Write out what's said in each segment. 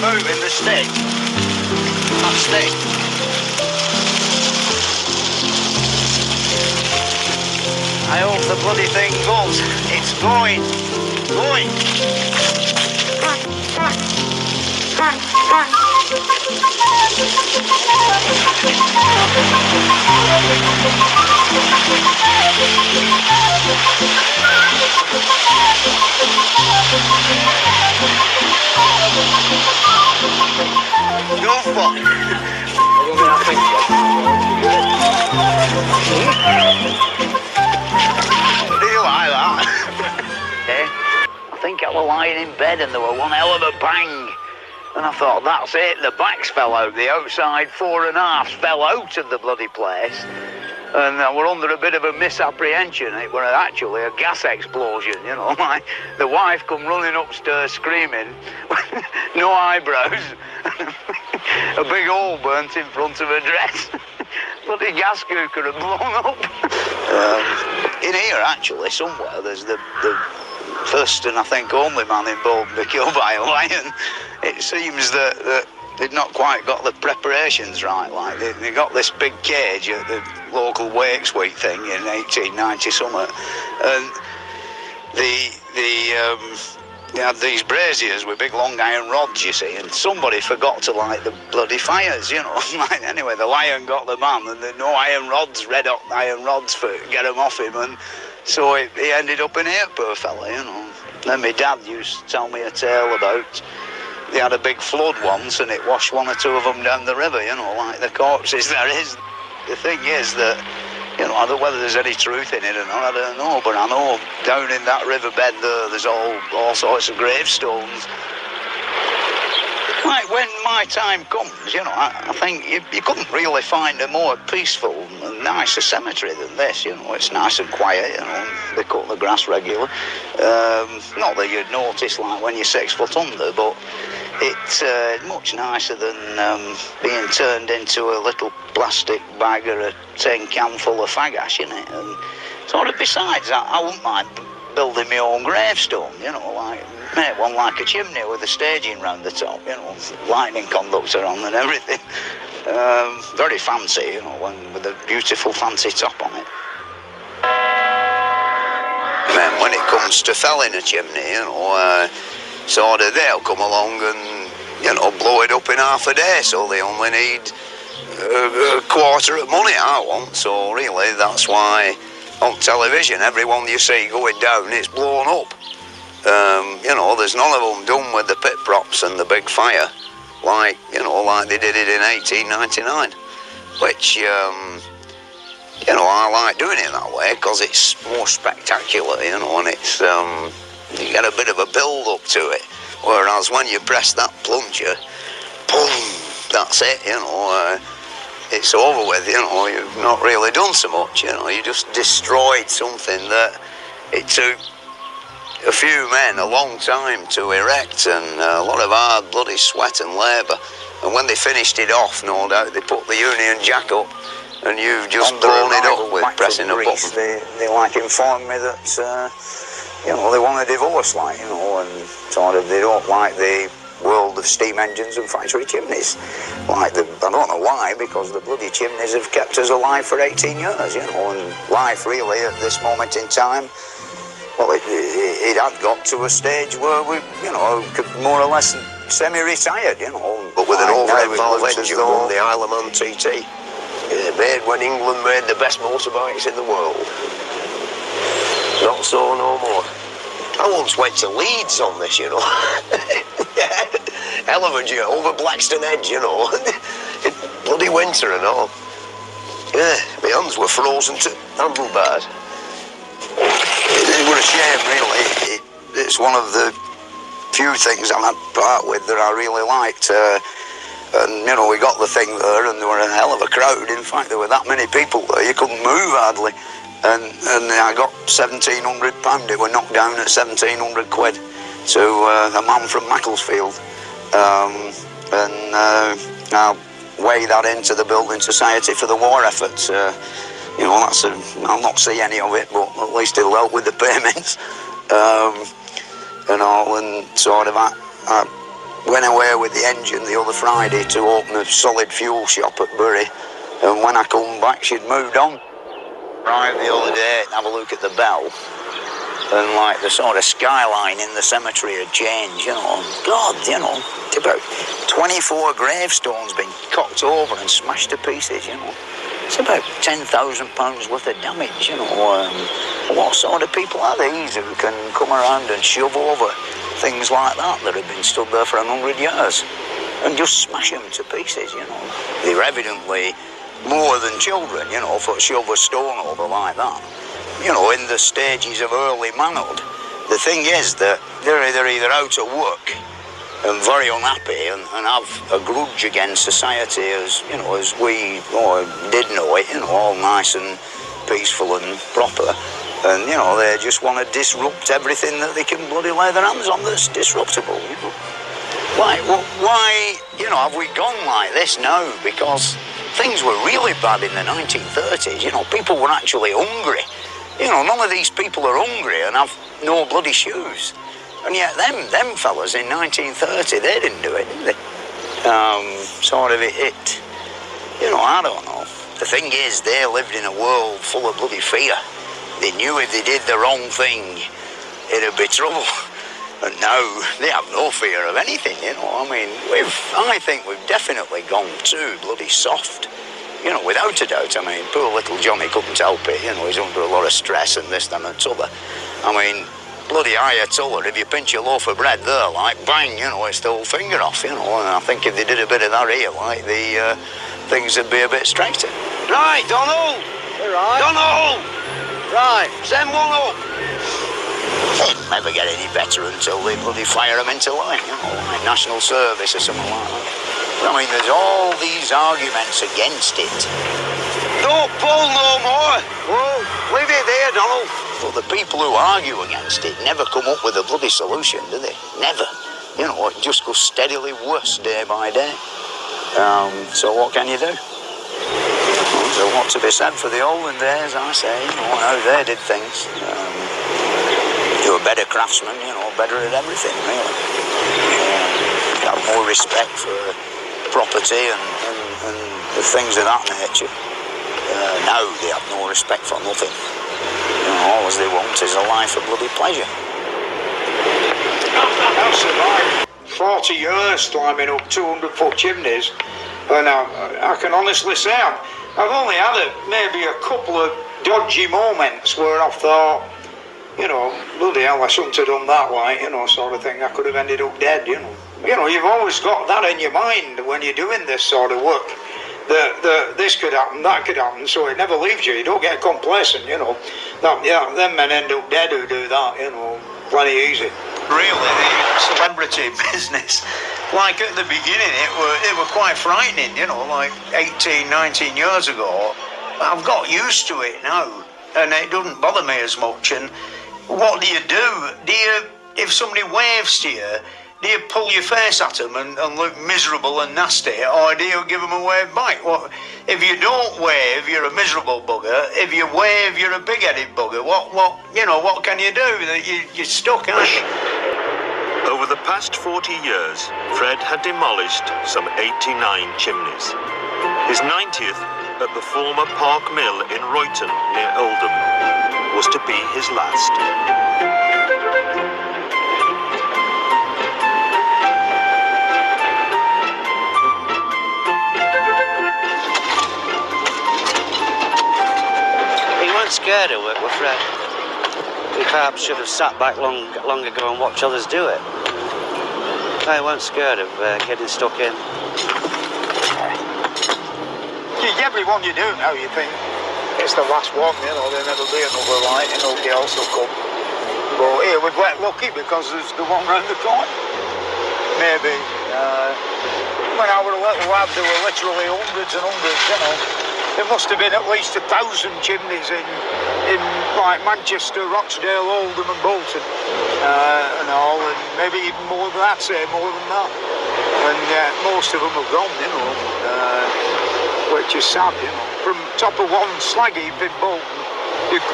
moving the stick. That stick. I hope the bloody thing goes. It's going. Going. Go for it. Do you like that? Eh? I think I was lying in bed and there were one hell of a bang. And I thought, that's it, the backs fell out, the outside 4.5 fell out of the bloody place. And I were under a bit of a misapprehension. It were actually a gas explosion, you know. The wife come running upstairs screaming, no eyebrows, a big hole burnt in front of her dress. Bloody gas cooker had blown up. In here, actually, somewhere, there's the first and I think only man in Bolton be killed by a lion. It seems that they'd not quite got the preparations right. Like they got this big cage at the local Wakes Week thing in 1890 something, and they had these braziers with big long iron rods, you see, and somebody forgot to light the bloody fires, you know. Anyway, the lion got the man, and there were no iron rods, red hot iron rods for get them off him, and so he ended up in here, poor fella, you know. Then my dad used to tell me a tale about they had a big flood once and it washed one or two of them down the river, you know, like the corpses there is. The thing is that, you know, I don't know whether there's any truth in it or not, I don't know, but I know down in that riverbed there's all sorts of gravestones. Like when my time comes, you know, I think you couldn't really find a more peaceful and nicer cemetery than this, you know. It's nice and quiet, you know, they cut the grass regular. Not that you'd notice like when you're 6 foot under, but it's much nicer than being turned into a little plastic bag or a tin can full of fag ash, you know. And sort of besides, I wouldn't mind building my own gravestone, you know, like make one like a chimney with a staging round the top, you know, lightning conductor on and everything. Very fancy, you know, with a beautiful fancy top on it. Then when it comes to felling a chimney, you know, sort of they'll come along and, you know, blow it up in half a day, so they only need a quarter of money I want, so really that's why on television everyone you see going down it's blown up. You know, there's none of them done with the pit props and the big fire like, you know, like they did it in 1899, which you know, I like doing it that way because it's more spectacular, you know, and it's you get a bit of a build up to it, whereas when you press that plunger, boom, that's it, you know, it's over with, you know, you've not really done so much, you know, you just destroyed something that it took a few men a long time to erect and a lot of hard bloody sweat and labour, and when they finished it off, no doubt they put the Union Jack up and you've just blown it up with pressing a button. They like informed me that you know, they want a divorce, like, you know, and sort of they don't like the world of steam engines and factory chimneys. Like, I don't know why, because the bloody chimneys have kept us alive for 18 years, you know, and life really at this moment in time, well, it had got to a stage where we, you know, could more or less semi-retired, you know. But with an overhead valve engine on the Isle of Man TT, made when England made the best motorbikes in the world. Not so no more. I once went to Leeds on this, you know. Hell of a journey over Blackstone Edge, you know. Bloody winter and all. Yeah, my hands were frozen to handlebars. It was a shame, really. It's one of the few things I had part with that I really liked. And, you know, we got the thing there and there were a hell of a crowd. In fact, there were that many people there, you couldn't move hardly. And I got £1,700. It were knocked down at 1,700 quid to a man from Macclesfield. I'll weigh that into the Building Society for the war efforts. You know, I'll not see any of it, but at least it'll help with the payments. And all, and sort of I went away with the engine the other Friday to open a solid fuel shop at Bury, and when I come back she'd moved on. Arrived the other day to have a look at the bell, and like the sort of skyline in the cemetery had changed, you know. God, you know, about 24 gravestones been cocked over and smashed to pieces, you know. It's about £10,000 worth of damage, you know. What sort of people are these who can come around and shove over things like that that have been stood there for 100 years and just smash them to pieces, you know? They're evidently more than children, you know, for shove a stone over like that. You know, in the stages of early manhood. The thing is that they're either out of work and very unhappy and have a grudge against society as, you know, as we did know it, you know, all nice and peaceful and proper. And, you know, they just want to disrupt everything that they can bloody lay their hands on that's disruptable, you know. Why, you know, have we gone like this now? Because things were really bad in the 1930s, you know, people were actually hungry. You know, none of these people are hungry and have no bloody shoes. And yet them fellas in 1930, they didn't do it, did they? You know, I don't know. The thing is, they lived in a world full of bloody fear. They knew if they did the wrong thing, it'd be trouble. And now they have no fear of anything, you know. I mean, I think we've definitely gone too bloody soft. You know, without a doubt. I mean, poor little Johnny couldn't help it. You know, he's under a lot of stress and this, that and t'other. I mean, bloody Ayatollah, if you pinch a loaf of bread there, like, bang, you know, it's the whole finger off, you know. And I think if they did a bit of that here, like, the things would be a bit straighter. Right, Donald! You're right. Donald! Right. Send one up! Never get any better until they bloody fire them into line, you know, like national service or something like that. I mean, there's all these arguments against it. Don't pull no more! Whoa, leave it there, Donald. But the people who argue against it never come up with a bloody solution, do they? Never. You know, it just goes steadily worse day by day. So what can you do? There's a lot to be said for the olden days, I say, you know, how they did things. They were better craftsmen, you know, better at everything, really. Have more respect for property and things of that nature. Now they have no respect for nothing. You know, all they want is a life of bloody pleasure. I've survived 40 years climbing up 200-foot chimneys, and I can honestly say I've only had maybe a couple of dodgy moments where I've thought, you know, bloody hell, I shouldn't have done that, like, you know, sort of thing. I could have ended up dead, you know. You know, you've always got that in your mind when you're doing this sort of work. That this could happen, that could happen, so it never leaves you. You don't get complacent, you know. Them men end up dead who do that, you know, plenty easy. Really, the celebrity business, like at the beginning, it were quite frightening, you know, like 18, 19 years ago. I've got used to it now, and it doesn't bother me as much. And what do? If somebody waves to you, do you pull your face at them and look miserable and nasty, or do you give them a wave back? Well, if you don't wave, you're a miserable bugger. If you wave, you're a big-headed bugger. What can you do? You're stuck, aren't you? Over the past 40 years, Fred had demolished some 89 chimneys. His 90th at the former Park Mill in Royton near Oldham was to be his last. Scared of it, we're Fred. He perhaps should have sat back long ago and watched others do it. I weren't scared of getting stuck in. Everyone you do now, you think it's the last one, you know, there'll never be another light and nobody else will come. But here we've got lucky because there's the one round the corner. Maybe. When I was a little lad, there were literally hundreds and hundreds, you know. There must have been at least 1,000 chimneys in like Manchester, Rochdale, Oldham and Bolton and all, and maybe even more than that, say more than that. And most of them have gone, you know, which is sad, you know. From top of one slag heap in Bolton,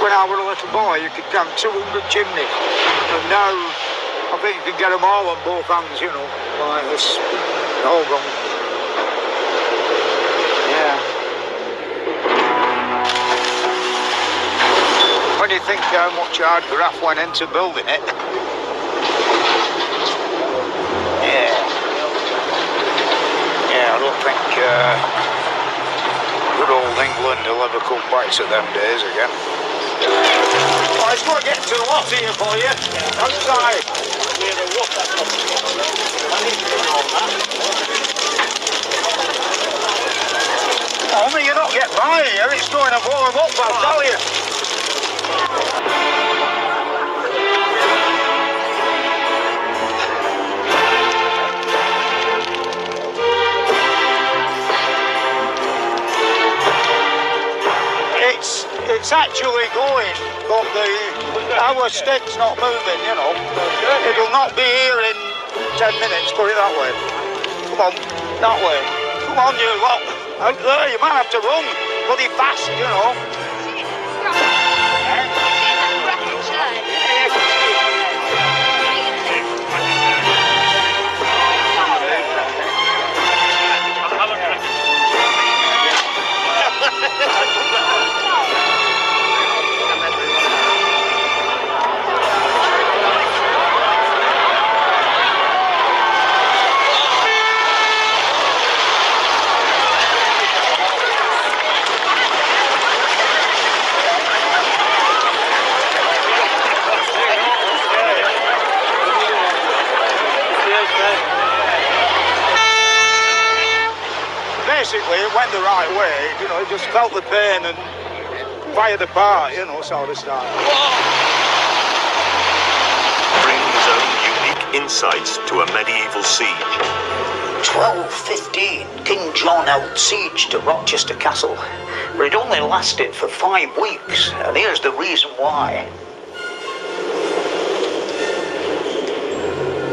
when I was a little boy, you could count 200 chimneys. And now, I think you can get them all on both hands, you know, like this. All gone. Yeah. When you think how much hard graft went into building it. Yeah. Yeah, I don't think good old England will ever come back to them days again. Oh, it's not getting too hot here for you. Outside. Oh, you're not getting by here. It's going to blow them up, I'll tell you. It's actually going, but our stick's not moving, you know. It'll not be here in 10 minutes, put it that way. Come on, that way. Come on, you lot. Out there, you might have to run bloody fast, you know. Basically, it went the right way, you know, it just felt the pain and fired apart, you know, sort of style. Brings his own unique insights to a medieval siege. 1215, King John held siege to Rochester Castle, but it only lasted for 5 weeks, and here's the reason why.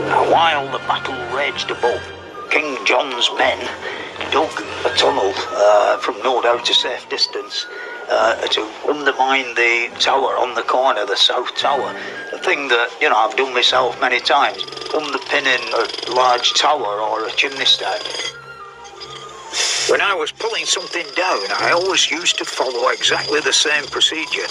Now, while the battle raged above, King John's men dug a tunnel from no doubt a safe distance to undermine the tower on the corner, the south tower. A thing that, you know, I've done myself many times, underpinning a large tower or a chimney stack. When I was pulling something down, I always used to follow exactly the same procedure.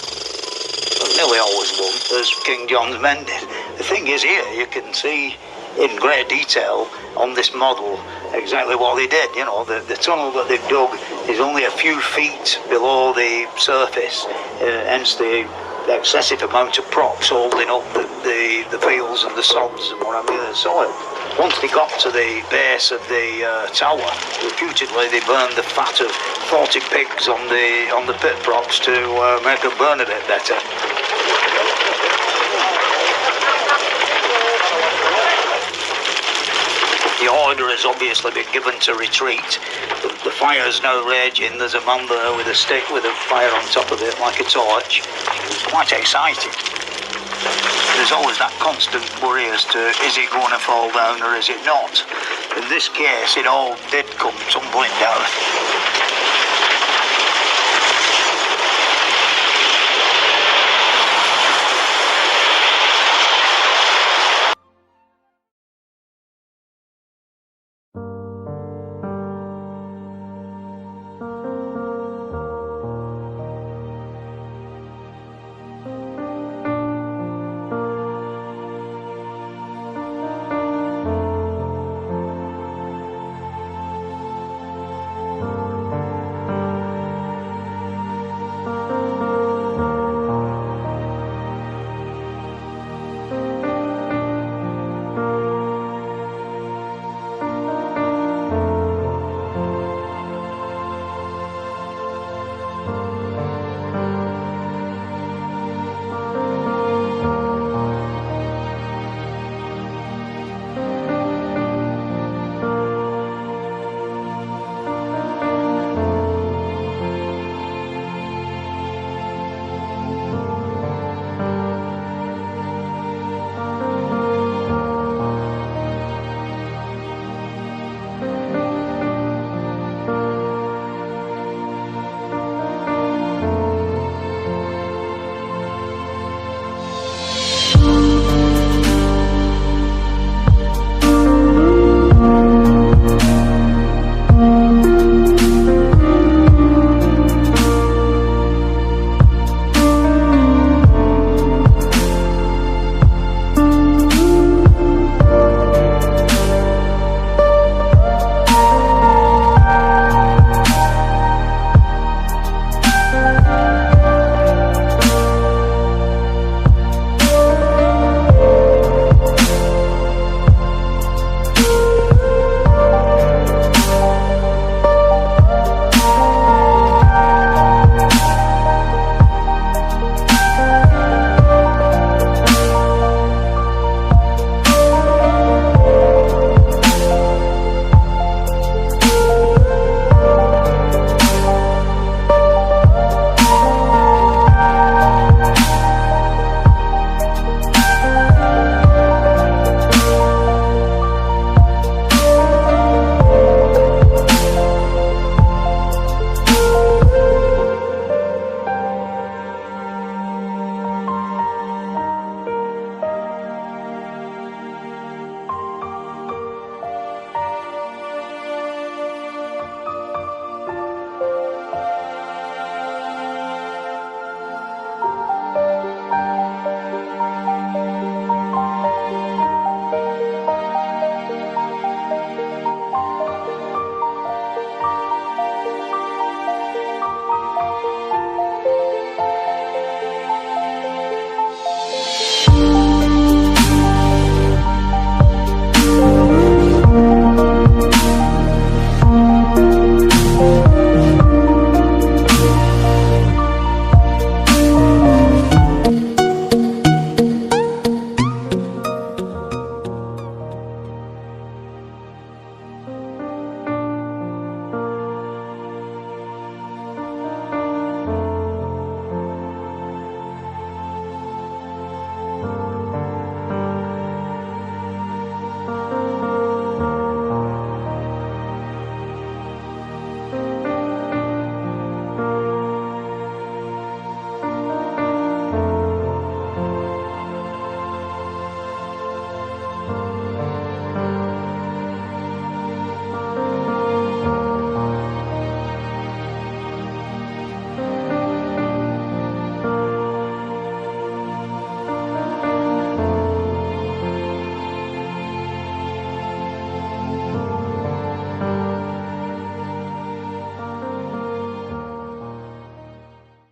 Well, nearly always won, as King John's men did. The thing is, here you can see in great detail on this model exactly what they did. You know, the tunnel that they've dug is only a few feet below the surface, hence the excessive amount of props holding up the fields and the sods and what have you, the soil. Once they got to the base of the tower, reputedly they burned the fat of 40 pigs on the pit props to make them burn a bit better. The order has obviously been given to retreat. The fire's now raging. There's a man there with a stick with a fire on top of it, like a torch. It's quite exciting. There's always that constant worry as to, is it going to fall down or is it not? In this case, it all did come tumbling down.